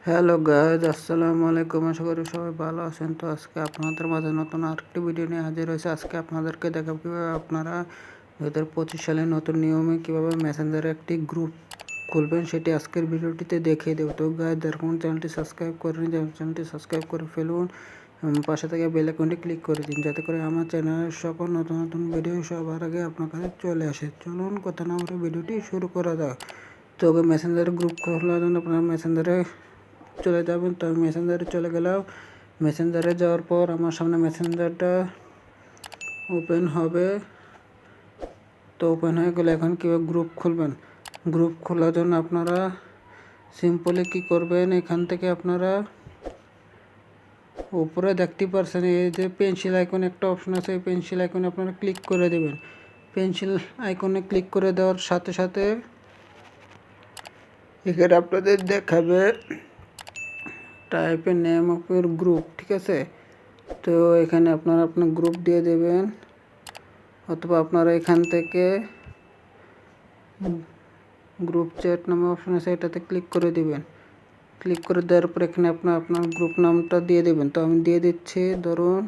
Hello guys, আসসালামু আলাইকুম। আশা করি সবাই ভালো আছেন। তো আজকে আপনাদের মাঝে নতুন আরেকটি ভিডিও নিয়ে হাজির হয়েছে। আজকে আপনাদেরকে দেখাবো কীভাবে আপনারা 2025 সালে নতুন নিয়মে কীভাবে মেসেঞ্জারে একটি গ্রুপ খুলবেন, সেটি আজকের ভিডিওটিতে দেখিয়ে দেবো। তো গাইজ, দেখুন, চ্যানেলটি সাবস্ক্রাইব করে নিন, চ্যানেলটি সাবস্ক্রাইব করে ফেলুন, পাশে থেকে বেল আইকনটি ক্লিক করে দিন, যাতে করে আমার চ্যানেলের সকল নতুন নতুন ভিডিও সবার আগে আপনার কাছে চলে আসে। চলুন কথা না বলে ভিডিওটি শুরু করা যাক। তো মেসেঞ্জারে গ্রুপ খোলার জন্য আপনারা মেসেঞ্জারে চলে যাবেন। তো আমি মেসেঞ্জারে চলে গেলাম। মেসেঞ্জারে যাওয়ার পর আমার সামনে মেসেঞ্জারটা ওপেন হবে। তো ওপেন হয়ে গেলে এখন কীভাবে গ্রুপ খুলবেন, গ্রুপ খোলার জন্য আপনারা সিম্পলি কী করবেন, এখান থেকে আপনারা উপরে দেখতে পারছেন এই যে পেন্সিল আইকন একটা অপশন আছে, এই পেন্সিল আইকনে আপনারা ক্লিক করে দেবেন। পেন্সিল আইকনে ক্লিক করে দেওয়ার সাথে সাথে এখানে আপনাদের দেখাবে type a name of your group, ঠিক আছে। তো এখানে আপনারা আপনার গ্রুপ দিয়ে দেবেন, অথবা আপনারা এখান থেকে গ্রুপ চ্যাট নামে অপশন আছে, এটাতে ক্লিক করে দিবেন। ক্লিক করে দেওয়ার পর এখানে আপনার গ্রুপ নামটা দিয়ে দেবেন। তো আমি দিয়ে দিচ্ছি, ধরুন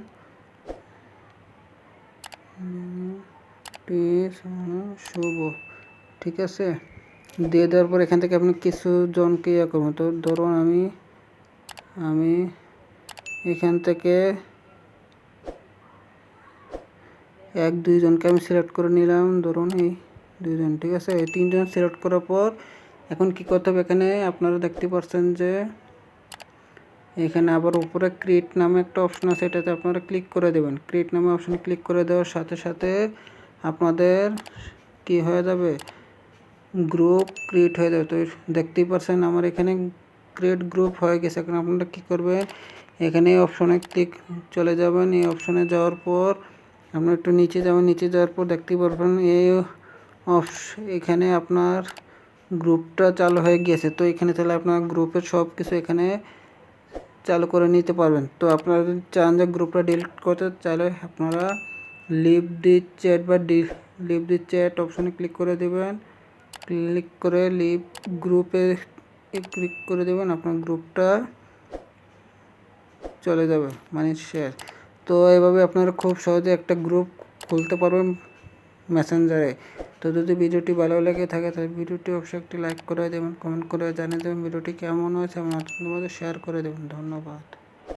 শুভ, ঠিক আছে। দিয়ে দেওয়ার পর এখান থেকে আপনি কিছু জনকে ইয়ে করবেন। তো ধরুন আমি এখান থেকে 1-2 জনকে আমি সিলেক্ট করে নিলাম, ধরুন এই 2 জন, ঠিক আছে। এই 3 জন সিলেক্ট করার পর এখন কি করতে হবে, এখানে আপনারা দেখতে পাচ্ছেন যে এখানে আবার উপরে ক্রিয়েট নামে একটা অপশন আছে, এটাতে আপনারা ক্লিক করে দেবেন। ক্রিয়েট নামে অপশনে ক্লিক করে দেওয়ার সাথে সাথে আপনাদের কি হয়ে যাবে, গ্রুপ ক্রিয়েট হয়ে যাবে। তো দেখতেই পাচ্ছেন আমার এখানে ক্রিয়েট গ্রুপ হয়ে গেছে। এখন আপনারা কী করবেন, এখানে এই অপশনে ক্লিক চলে যাবেন। এই অপশনে যাওয়ার পর আপনারা একটু নিচে যাবেন। নিচে যাওয়ার পর দেখতে পারবেন এই এখানে আপনার গ্রুপটা চালু হয়ে গিয়েছে। তো এখানে তাহলে আপনার গ্রুপের সব কিছু এখানে চালু করে নিতে পারবেন। তো আপনারা যদি চান যে গ্রুপটা ডিলিট করতে, চাইলে আপনারা লিভ দি চ্যাট বা লিভ দি চ্যাট অপশনে ক্লিক করে দেবেন। ক্লিক করে লিভ গ্রুপে ক্লিক করে দেবেন, আপনার গ্রুপটা চলে যাবে, মানে শেয়ার। তো এইভাবে আপনারা খুব সহজে একটা গ্রুপ খুলতে পারবেন মেসেঞ্জারে। তো যদি ভিডিওটি ভালো লেগে থাকে তাহলে ভিডিওটি অবশ্যই একটি লাইক করে দেবেন, কমেন্ট করে জানিয়ে দেবেন ভিডিওটি কেমন হয়েছে এবং আপনাদের মধ্যে শেয়ার করে দেবেন। ধন্যবাদ।